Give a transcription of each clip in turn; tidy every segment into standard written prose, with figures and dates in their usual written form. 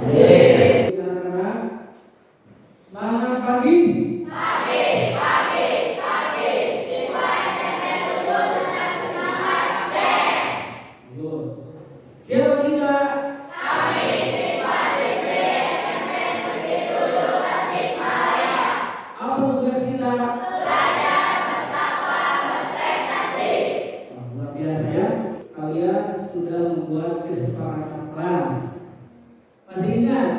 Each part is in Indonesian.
Anak-anak, semangat pagi. Siswa SMP 7 tetap semangat tes. Bagus. Siapa tidak? Kami siswa siswi SMP Negeri 7 Tasikmalaya. Apa tugas kita? Belajar betapa berprestasi. Luar biasa ya. Kalian sudah membuat kesepakatan kelas. Masih ingat?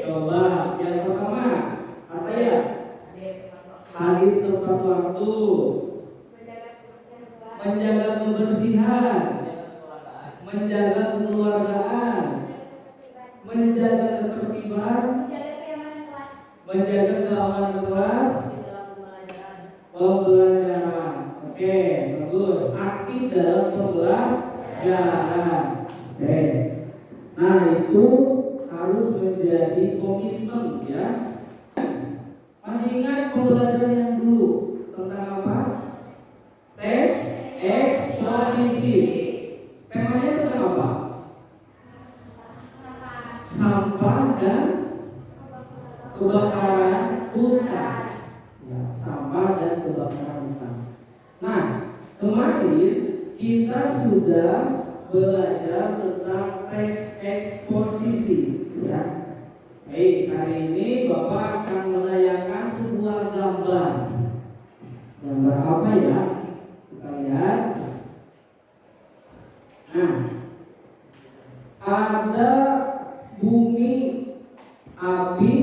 Coba yang pertama, apa ya? Hadir tepat waktu, menjaga kebersihan, menjaga kekeluargaan, menjaga ketertiban, menjaga keamanan kelas, pembelajaran. Oke, bagus. Aktif dalam pembelajaran. Oke. Nah, itu harus menjadi komitmen ya. Masih ingat pembelajaran yang dulu tentang apa? Tes eksposisi. Temanya tentang apa? Sampah dan kebakaran hutan. Ya, sampah dan kebakaran hutan. Nah, kemarin kita sudah belajar tentang tes eksposisi. Ya. Baik, hari ini Bapak akan menayangkan sebuah gambar. Gambar apa ya? Kita lihat. Nah, ada bumi, api,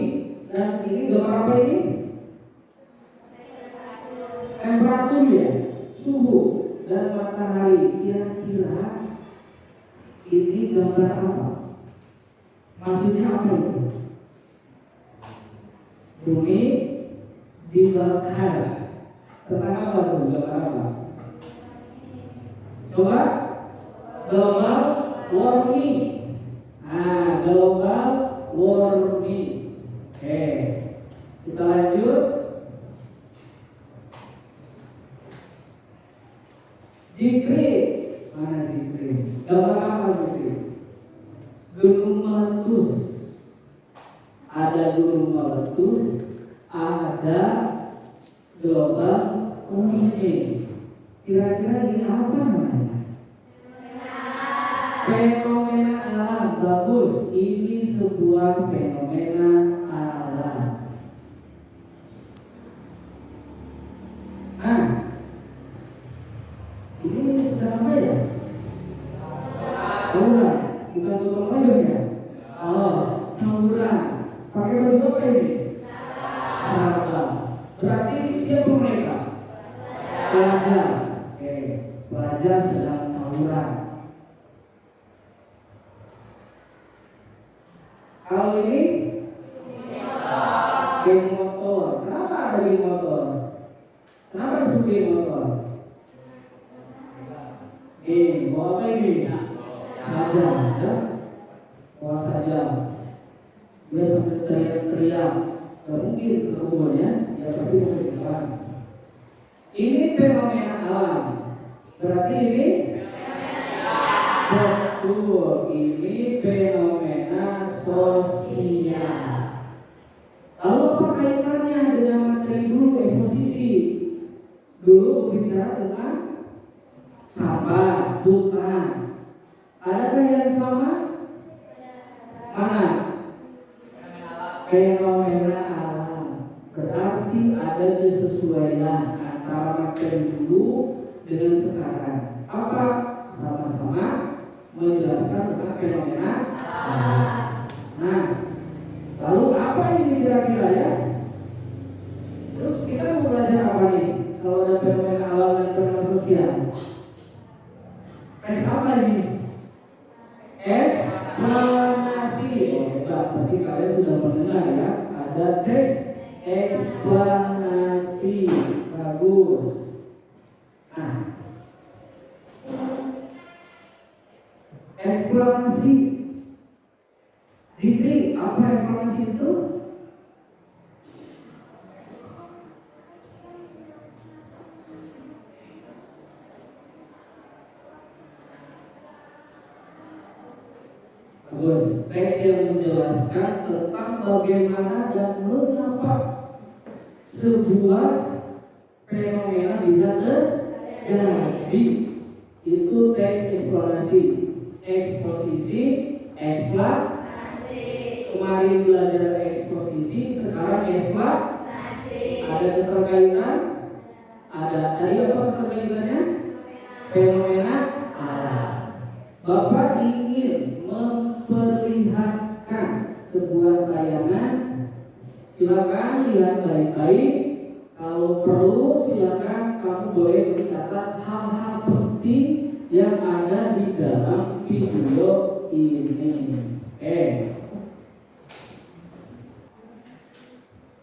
dan ini gambar apa ini? Temperatur ya, suhu dan matahari. Kira-kira ini gambar apa? Maksudnya apa itu? Bumi dibakar. Tentang apa tuh? Gambar apa? Coba. Global warming. Nah, global warming. Oke, kita lanjut. Zikri. Mana Zikri? Gambar apa Zikri? Gunung meletus. Ada gunung meletus, ada global warming. Kira-kira ini apa namanya? Fenomena alam. Bagus, ini sebuah fenomena alam. Nah, ini sedang apa ya? Tawuran, bukan gotong royong ya? Oh, tawuran. Pakai baju apa ini? Seragam. Berarti siapa mereka? Pelajar. Oke, pelajar sedang tawuran. Kalau ini geng motor. Kenapa ada geng motor? Kenapa disebut geng motor? Bawa apa ini? Sajam, ya? Bawa sajam. Dia sambil teriak-teriak. Gak mungkin ke kebun ya. Dia pasti mau ke depan. Ini fenomena alam. Berarti ini betul. Ini fenomena sosial. Lalu apa kaitannya dengan materi dulu eksposisi? Dulu berbicara tentang sampah, hutan. Adakah yang sama? Mana? Fenomena alam. Berarti ada kesesuaian antara materi dulu dengan sekarang. Apa? Sama-sama menjelaskan tentang fenomena alam. Nah, lalu apa ini kira-kira ya? Terus kita mau belajar apa nih? Kalau ada fenomena alam dan fenomena sosial. Tes apa ini? Eksplanasi. Oh, hebat. Tapi kalian sudah mendengar ya. Ada tes eksplanasi. Bagus. Nah, eksplanasi. Zikri, apa eksplanasi itu? Bagus. teks yang menjelaskan tentang bagaimana dan mengapa sebuah fenomena bisa terjadi. Itu teks eksplorasi, eksposisi, eksplanasi. Kemarin belajar eksposisi, sekarang eksplanasi. Ada keterkaitan? Ada. Tadi apa keterkaitannya? Fenomena alam. Bapak ingin memperlihatkan sebuah tayangan, silakan lihat baik-baik. Kalau perlu silakan kamu boleh mencatat hal-hal penting yang ada di dalam video ini.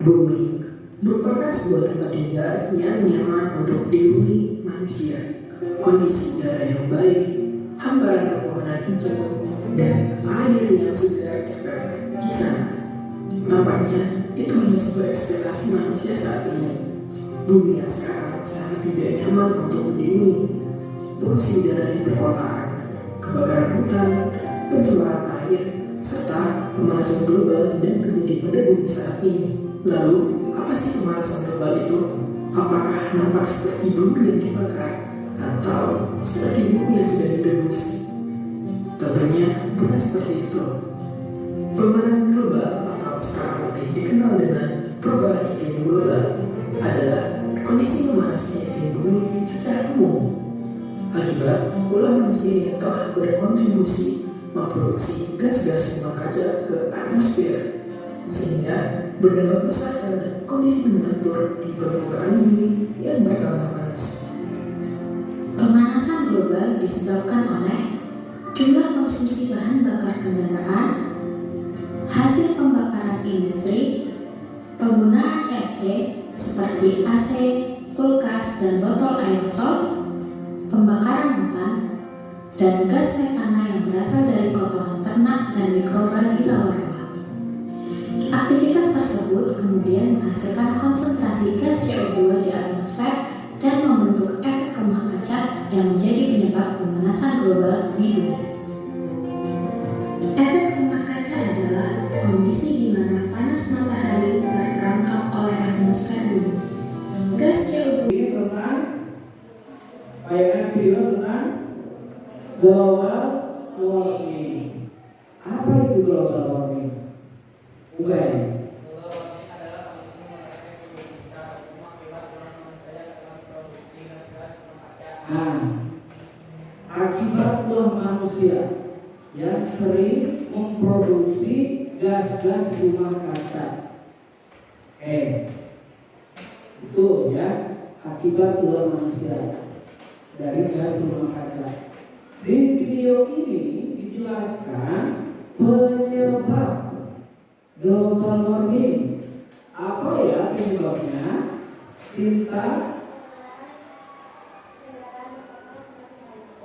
Bumi merupakan sebuah tempat tinggal yang nyaman untuk dihuni manusia. Kondisi udara yang baik, hamparan pepohonan hijau, dan air yang segar terdapat di sana. Nampaknya itu hanya sebuah ekspektasi manusia saat ini. Bumi yang sekarang sangat tidak nyaman untuk dihuni. Polusi udara di perkotaan, kebakaran hutan, pencemaran air, serta pemanasan global sedang terjadi pada bumi saat ini. Lalu, apa sih pemanasan global itu? Apakah nampak seperti bumi yang dibakar atau seperti bumi yang sedang direbus? Tentunya bukan seperti itu. Pemanasan global atau sekarang lebih dikenal dengan perubahan iklim global adalah kondisi memanasnya iklim bumi secara umum akibat ulah manusia yang telah berkontribusi memproduksi gas-gas rumah kaca ke atmosfer, sehingga berdampak besar terhadap kondisi mengatur di permukaan bumi yang bertambah panas. Pemanasan global disebabkan oleh jumlah konsumsi bahan bakar kendaraan, hasil pembakaran industri, penggunaan CFC seperti AC, kulkas, dan botol aerosol, pembakaran hutan, dan gas metana yang berasal dari kotoran ternak dan mikroba di rawa-rawa. Aktivitas tersebut kemudian menghasilkan konsentrasi gas CO2 di atmosfer dan membentuk efek rumah kaca yang menjadi penyebab pemanasan global di bumi. Efek rumah kaca adalah kondisi di mana panas matahari terperangkap oleh atmosfer bumi. Gas CO2 Ini tentang tayangan video tentang global warming. Apa itu global warming? Ubay. Akibat ulah manusia yang sering memproduksi gas-gas rumah kaca. Itu ya, akibat ulah manusia dari gas rumah kaca. Di video ini dijelaskan penyebab global warming. Apa ya penyebabnya? Sinta?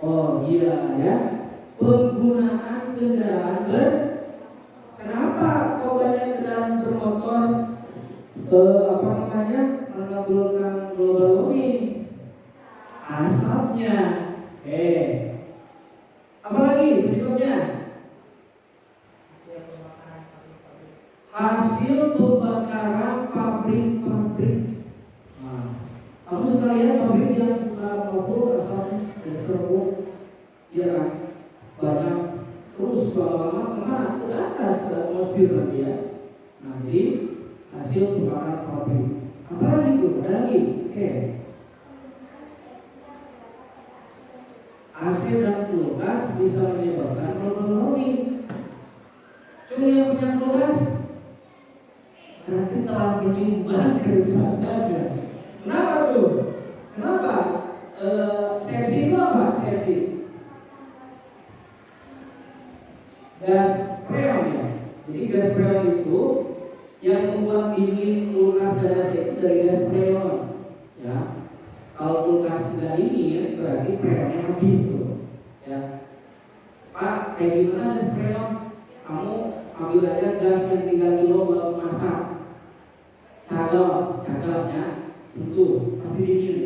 Oh iya ya, penggunaan kendaraan kenapa kok banyak kendaraan bermotor menimbulkan global warming? Asapnya. Apalagi penyebabnya? Hasil pembakaran pabrik-pabrik. Kamu suka lihat pabrik yang suka mengubur asapnya dan ceruk, ya kan? Banyak terus lama-lama kemana? Ke atas ke atmosfer lagi ya. Nah, jadi hasil pembakaran pabrik. Apalagi itu? Ada lagi? AC dan kulkas bisa menyebabkan global warming. Cuma yang punya kulkas berarti telah menyumbang kerusakannya. Kenapa tuh? Kenapa? Sepsi itu apa? Sepsi gas freon ya. Jadi gas freon itu yang membuat dingin kulkas dan AC itu dari gas freon ya. Kalau kulkas nggak dingin berarti freonnya habis tuh ya. Pak, kayak gimana gas freon? Kamu ambil aja gas yang 3 kilo baru masak, cagalnya sentuh pasti dingin.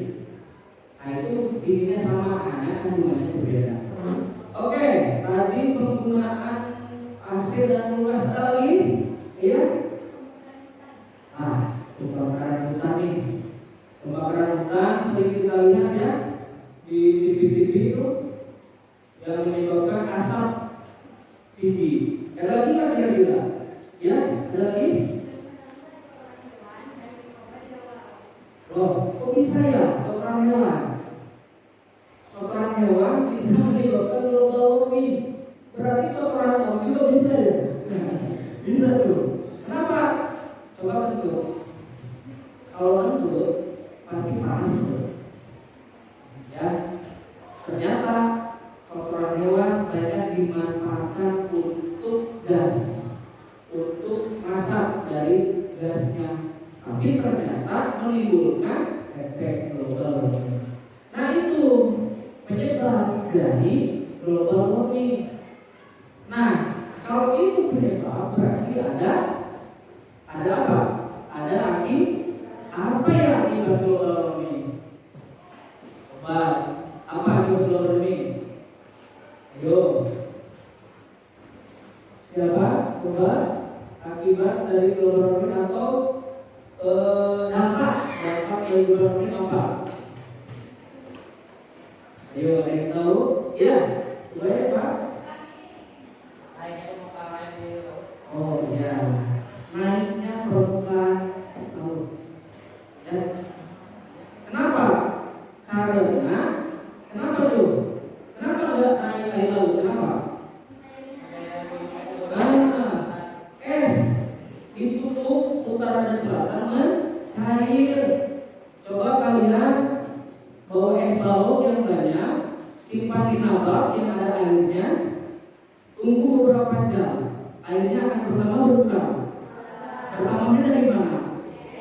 Nah itu dinginnya sama, hanya kandungannya berbeda. Oke, tadi penggunaan hasil dan luas lagi, ya. Kebakaran hutan nih. Kebakaran hutan sering kita lihat ya di TV-TV itu yang menyebabkan asap tinggi. Ada lagi nggak kira-kira? Ya, ada lagi? Loh, kok bisa ya kotoran hewan? Kotoran hewan bisa menyebabkan global warming. Berarti kotoran kamu juga bisa ya? Bisa tuh. Kenapa? Coba kentut. Kalau kentut pasti panas tuh. Ya. Ternyata kotoran hewan banyak dimanfaatkan untuk gas, untuk masak dari gasnya. Tapi ternyata menimbulkan efek global warming. Nah itu penyebab dari global warming. Nah kalau itu penyebab berarti ada apa? Ada apa ya akibat global warming? Coba apa akibat global warming? Ayo, siapa? Coba akibat dari global warming atau dampak dari global warming apa? Ayo, ada yang tahu? Ya, coba ya Pak. Oh ya, naiknya permukaan laut. Ya. Kenapa? Karena kenapa tuh? Kenapa nggak naik air laut? Kenapa? Es ditutup utara dan selatan mencair. Coba kalian bawa es balok yang banyak, simpan di nabak yang ada airnya, tunggu beberapa jam. Airnya akan berkurang. Pertamanya dari mana?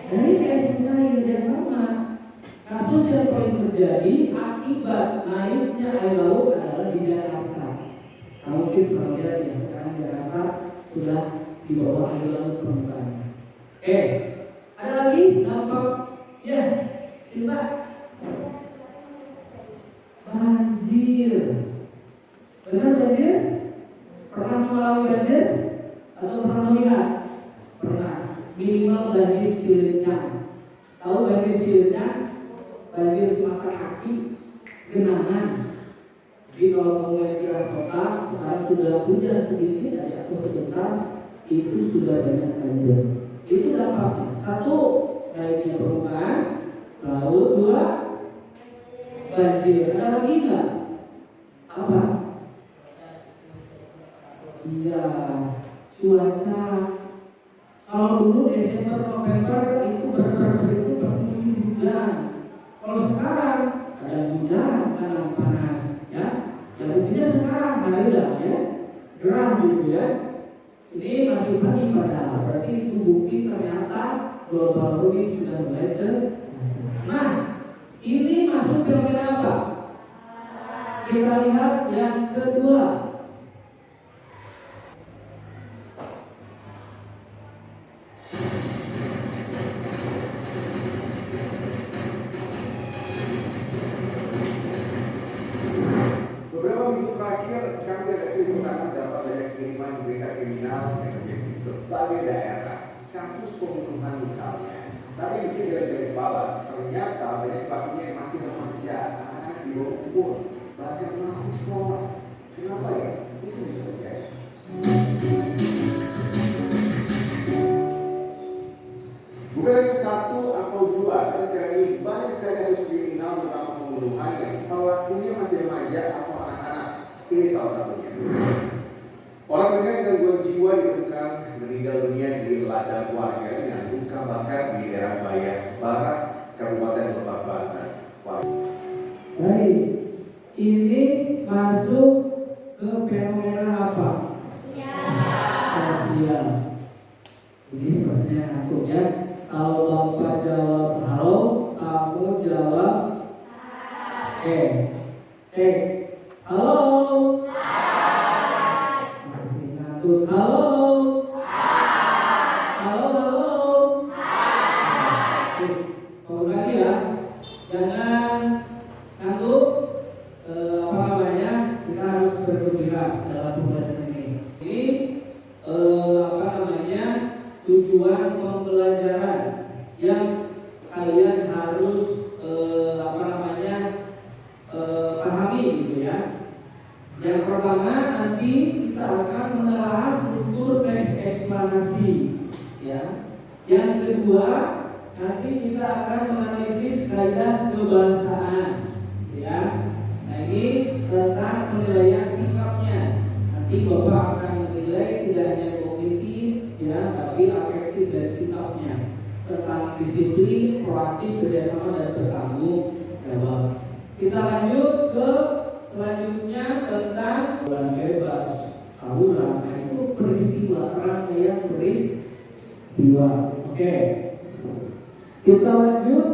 Dari es mencair. Ya sama. Kasus yang paling terjadi akibat naiknya air laut adalah di Jakarta. Kamu mungkin pernah lihat ya, sekarang Jakarta sudah di bawah air laut permukaan. Oke, ada lagi dampak? Ya, Sinta. Banjir. Benar banjir? Pernah mengalami banjir? Atau pernah melihat? Pernah. Minimal banjir Cilencang. Tahu banjir Cilencang? Banjir semata kaki, genangan. Jadi kalau kamu yang kira kota sekarang sudah hujan sedikit aja atau sebentar, itu sudah banyak banjir. Itu dampaknya. Satu, naiknya permukaan. Lalu dua, banjir. Ada lagi nggak? Apa? Iya, cuaca. Kalau dulu Desember November itu benar-benar itu pasti musim hujan. Kalau sekarang ada hujan, kadang panas, ya. Ya buktinya sekarang ada ya, gerah gitu ya. Ini masih pagi padahal, berarti itu bukti ternyata global warming sudah mulai terasa. Nah, ini masuk fenomena apa? Kita lihat yang kedua. Beberapa minggu terakhir kami redaksi mengutarakan dapat banyak kiriman berita kriminal yang terjadi di berbagai daerah. Kasus pembunuhan misalnya. Tapi bikin dari kepala, ternyata banyak pelakunya yang masih remaja, anak-anak di bawah umur, bahkan masih sekolah. Kenapa ya? Itu bisa terjadi. Bukan hanya satu atau dua, tapi sekarang ini banyak sekali kasus kriminal terutama pembunuhan yang pelakunya masih remaja atau anak-anak. Ini salah satunya. Orang dengan gangguan jiwa ditemukan meninggal dunia di ladang warga dengan luka bakar di daerah Bayak Barat, Kabupaten Lebak, Banten. Baik, ini masuk ke fenomena apa? Sosial. Ini sebenarnya ngantuk ya. Kalau Bapak jawab halo, kamu jawab cek. Halo. Masih ngantuk. Halo. Halo. Sip. Mau lagi ya. Jangan ngantuk. Kita harus bergembira dalam pembelajaran ini. Ini tujuan pembelajaran yang kalian harus pahami gitu ya. Yang pertama nanti kita akan menelaah struktur teks eksplanasi ya. Yang kedua nanti kita akan menganalisis kaidah kebahasaan ya. Nah ini tentang penilaian sikapnya. Nanti Bapak akan menilai tidak hanya kognitif ya, tapi afektif dan sikapnya. Tentang disiplin, proaktif, kerjasama dan bertanggung jawab. Kita lanjut ke selanjutnya tentang bulan bebas tawuran. Nah itu peristiwa, rangkaian peristiwa. Oke. Kita lanjut.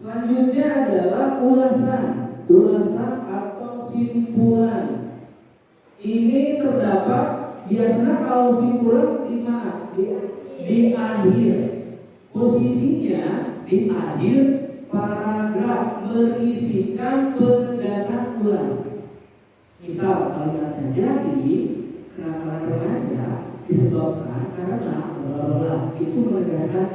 Selanjutnya adalah ulasan atau simpulan. Ini terdapat biasanya kalau simpulan di mana? Di akhir. Posisinya di akhir paragraf berisikan penegasan ulang. Misal kalimatnya, jadi kenakalan remaja disebabkan karena bla itu menegaskan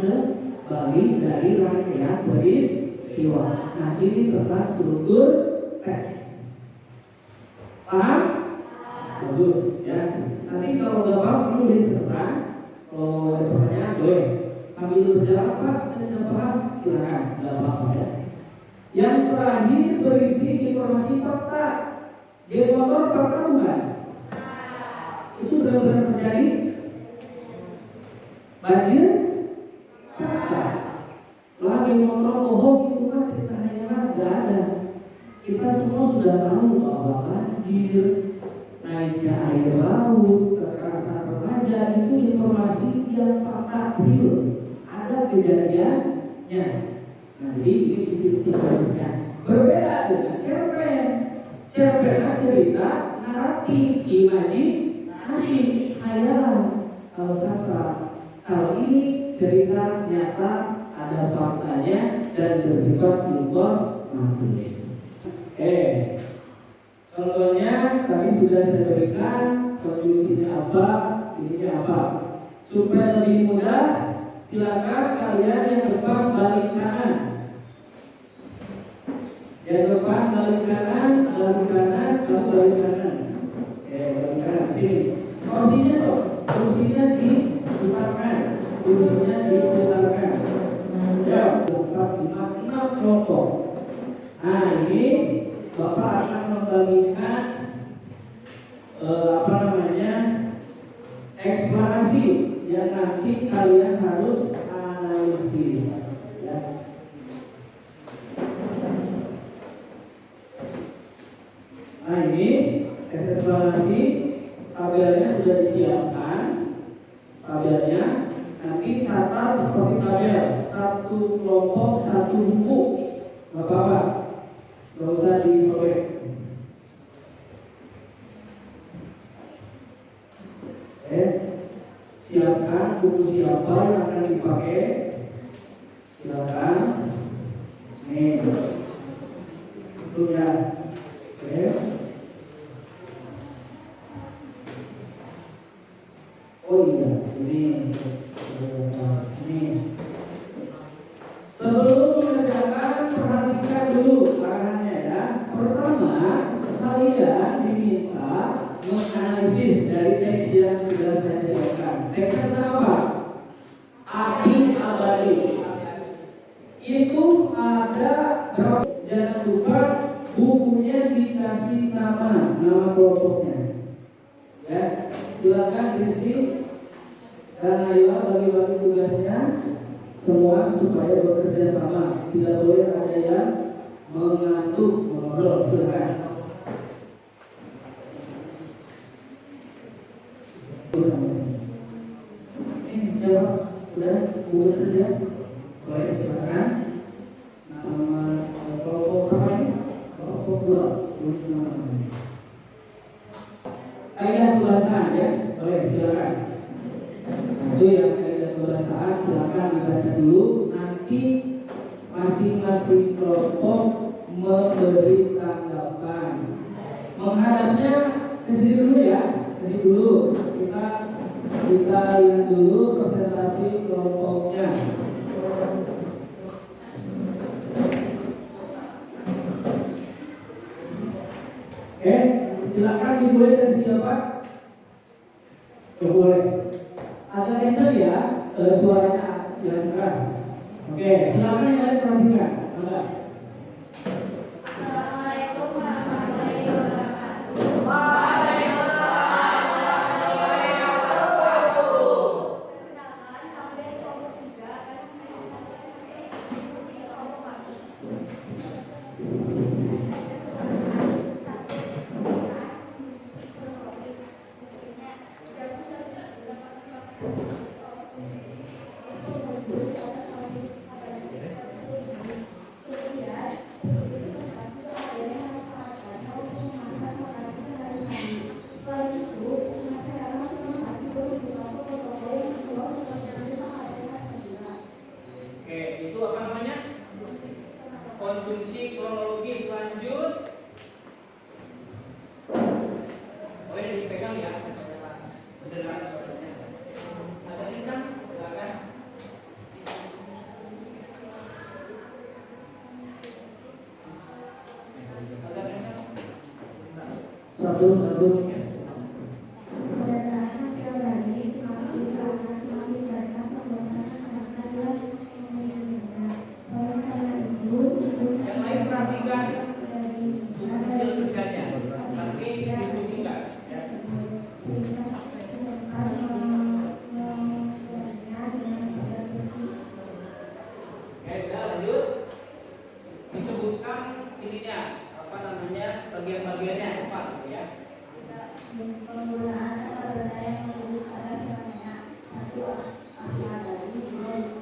kembali dari rangkaian peristiwa. Nah ini tentang struktur teks. Paham? Bagus ya. Nanti kalau Bapak perlu diceritakan, kalau ada pertanyaan boleh. Sambil berjalan Pak, saya tidak paham, silakan, tidak apa-apa ya. Yang terakhir berisi informasi fakta. Geng motor fakta bukan? Itu benar-benar terjadi? Banjir? Fakta. Lah geng motor bohong itu mah ceritanya nggak ada. Kita semua sudah tahu bahwa banjir, naiknya air laut, kekerasan remaja itu informasi yang fakta real. Ada kejadiannya. Nanti ini ciri-cirinya. Berbeda dengan cerpen. Cerpen cerita naratif, imajinasi, khayalan. Kalau sastra, kalau ini cerita nyata, ada faktanya dan bersifat informatif. Contohnya tadi sudah saya berikan, konjungsinya apa, ininya apa. Supaya lebih mudah, silakan kalian yang depan balik kanan. Yang depan balik kanan, kamu balik kanan. Balik kanan sini. Kursinya diputarkan. Ya, 4, 5, 6 kelompok. Nah ini Bapak akan membagikan eksplanasi yang nanti kalian harus analisis ya. Nah ini eksplanasi, tabelnya sudah disiapkan. Tabelnya nanti catat seperti tabel, satu kelompok satu buku, nggak apa-apa, nggak usah disobek. Siapkan buku siapa yang akan dipakai. Silakan. Nih, itu ya. Oh iya, ini. Sebelum mengerjakan, perhatikan dulu arahannya ya. Pertama, kalian diminta menganalisis dari teks yang sudah saya siapkan. Teksnya apa? Api abadi. Itu ada berapa? Jangan lupa bukunya dikasih nama kelompoknya. Ya, silakan Kristi dan Ayla bagi-bagi tugasnya semua supaya bekerja sama. Tidak boleh ada yang mengantuk mengobrol. Silakan. Jawab, udah buku kerja, boleh silakan. Nama kelompok berapa ini? Kelompok 2, tulis namanya. Kaidah kebahasaan ya, boleh silakan. Itu yang kaidah kebahasaan silakan dibaca dulu. Nanti masing-masing kelompok memberi tanggapan. Menghadapnya ke sini dulu ya, ke sini dulu. Kita Kita lihat dulu presentasi kelompoknya. Oke, silakan dimulai dari siapa? Boleh. Agak kencang ya, suaranya yang keras. Oke, silakan yang lain perhatikan. Mangga. Assalamualaikum warahmatullahi wabarakatuh. Perkenalkan, kami dari kelompok 3 akan mempresentasikan diskusi kelompok kami. Oke, itu apa namanya? Konjungsi kronologis lanjut. Oh, ini dipegang ya. Mendengar suaranya. Ada kencang? Silakan. Agak kencang. Satu. Yang lain perhatikan hasil kerjanya, tapi diskusikan ya. Oke, udah lanjut. Disebutkan ininya, apa namanya, bagian-bagiannya apa gitu ya. Penggunaan kata-kata yang menyebut pada fenomena. 1. Api abadi, 2.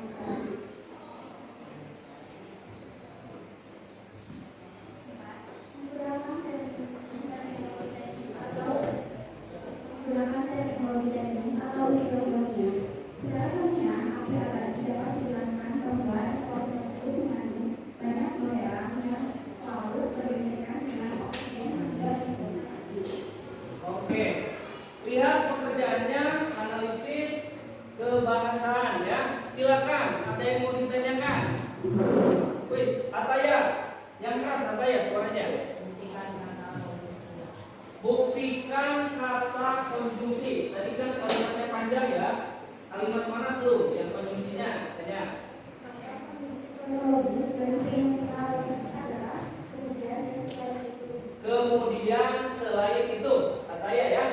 Menggunakan teknologi teknis atau istilah ilmiah. Secara ilmiah, api abadi dapat dijelaskan bahwa ekor tersebut mengandung banyak belerang yang lalu bergesekan dengan oksigen hingga menimbulkan api. Oke, lihat pekerjaannya, analisis kebahasaan ya. Silakan, ada yang mau ditanyakan? Wis, Ataya, yang keras Ataya suaranya. Buktikan kata konjungsi. Tadi kan kalimatnya panjang ya. Kalimat mana tuh yang konjungsinya? Tanya. Kronologis dan fenomenal adalah Kemudian selain itu, Ataya ya.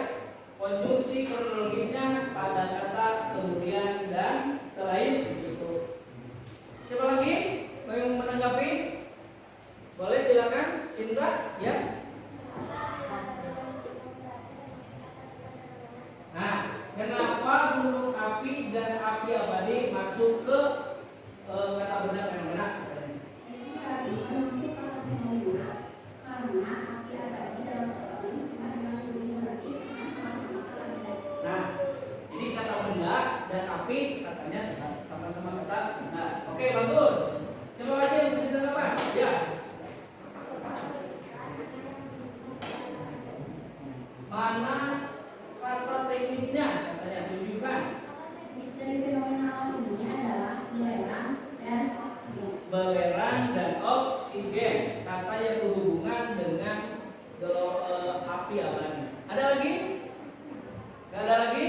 Konjungsi kronologisnya pada kata kemudian dan selain itu. Siapa lagi mau yang menanggapi? Boleh silakan, Sinta ya. Nah, kenapa gunung api dan api abadi masuk ke kata benda fenomena? Nah, ini kata benda dan api katanya sama-sama kata benda. Oke, bagus. Siapa lagi yang bisa tanggapan? Ya. Mana kata teknisnya? Katanya tunjukkan. Dari fenomena alam ini adalah belerang dan oksigen. Belerang dan oksigen, kata yang berhubungan dengan api abadi. Ada lagi? Gak ada lagi?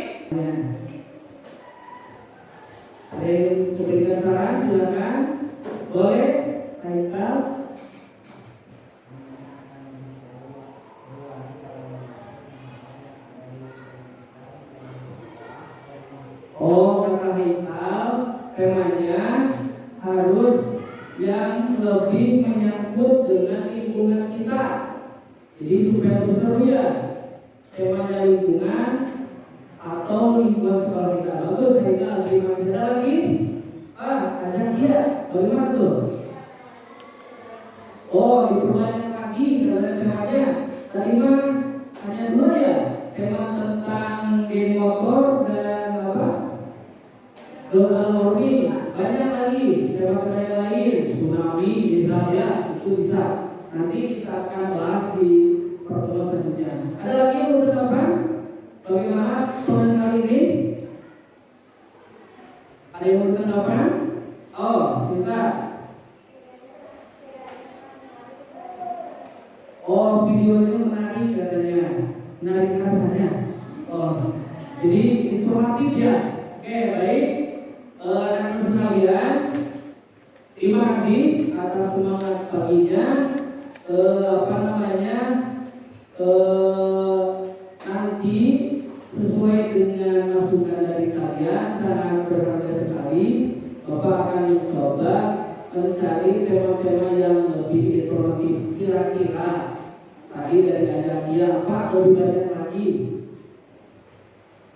Ada yang memberikan saran, silakan. Boleh, Haikal. Oh, kata Haikal, temanya harus yang lebih menyangkut dengan lingkungan kita. Jadi supaya berseru ya, temanya lingkungan atau lingkungan sekolah kita. Bagus, Haikal. Terima kasih. Ada lagi? Ajak dia. Bagaimana tuh? Oh, diperbanyak lagi karena temanya. Tadi mah hanya 2 ya. Tema tentang game motor dan apa? Global warming. Banyak lagi tema-tema yang lain. Tsunami misalnya, itu bisa. Nanti kita akan bahas di pertemuan selanjutnya. Ada lagi yang mau bertambah? Bagaimana teman kali ini? Ada yang mau ditanggapan? Oh, Sinta. Oh, videonya menarik katanya. Menarik rasanya. Oh, jadi informatif ya. Oke, baik. Anak-anak sekalian, terima kasih atas semangat paginya. Nanti sesuai dengan masukan dari kalian sangat berharga sekali. Bapak akan mencoba mencari tema-tema yang lebih informatif. Kira-kira tadi dari ajaknya apa lebih banyak lagi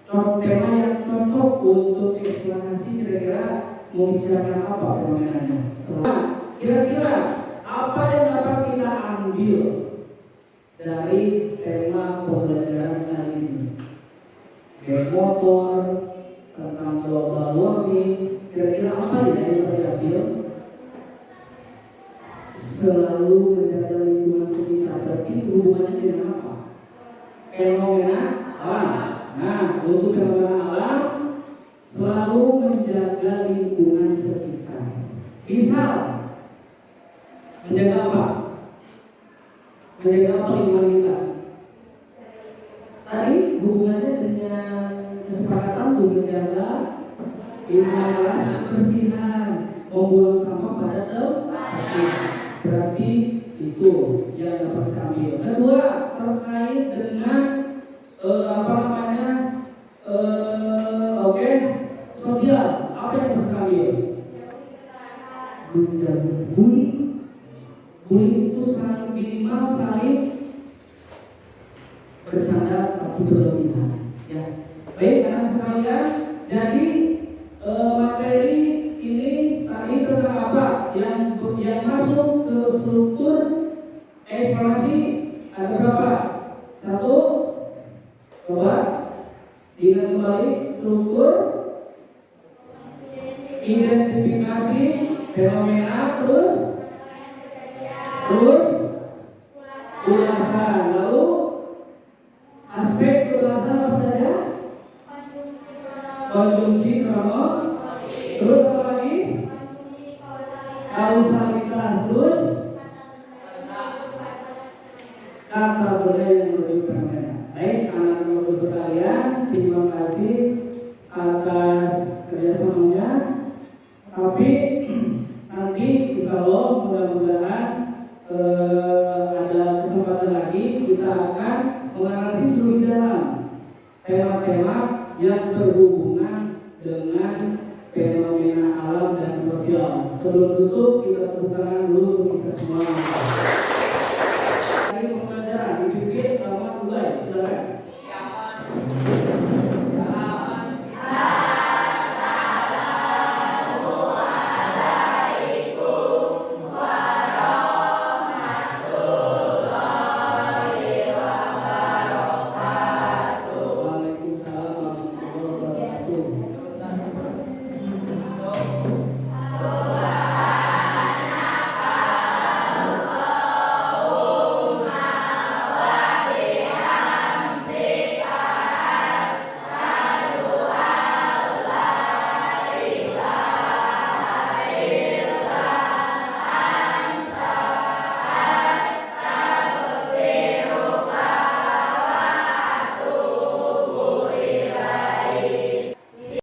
tema yang cocok untuk eksplanasi, kira-kira mau bicarakan apa fenomenanya. Kira-kira apa yang dapat kita ambil dari tema pembelajaran kali ini? Gaya motor, tentang global warming, kira-kira apa ya yang dapat diambil? Selalu menjaga lingkungan sekitar, berarti hubungannya dengan apa? Fenomena alam. Nah, untuk fenomena alam selalu menjaga lingkungan sekitar. Misal menjaga apa? Menjaga apa lingkungan kita? Tadi hubungannya dengan kesepakatan untuk menjaga lingkungan kebersihan, membuang sampah pada tempatnya. Berarti itu yang dapat kami. Kedua, terkait dengan sosial. Apa yang dapat kami? Menjaga bullying itu saling minimal saling bercanda tapi berlebihan. Ya, baik anak sekalian. Jadi materi ini tadi tentang apa? Yang masuk ke struktur eksplorasi ada berapa? Satu, coba ingat kembali struktur identifikasi fenomena, terus ulasan. Lalu aspek ulasan apa saja? Konjungsi kronolog. Terus apa lagi? Kausalitas. Terus kata budaya yang merujuk fenomena. Baik anak-anak sekalian, terima kasih atas kerjasamanya. Tapi nanti insya Allah mudah-mudahan ada kesempatan lagi kita akan menganalisis lebih dalam tema-tema yang berhubungan dengan fenomena alam dan sosial. Sebelum tutup kita tepuk tangan dulu untuk kita semua.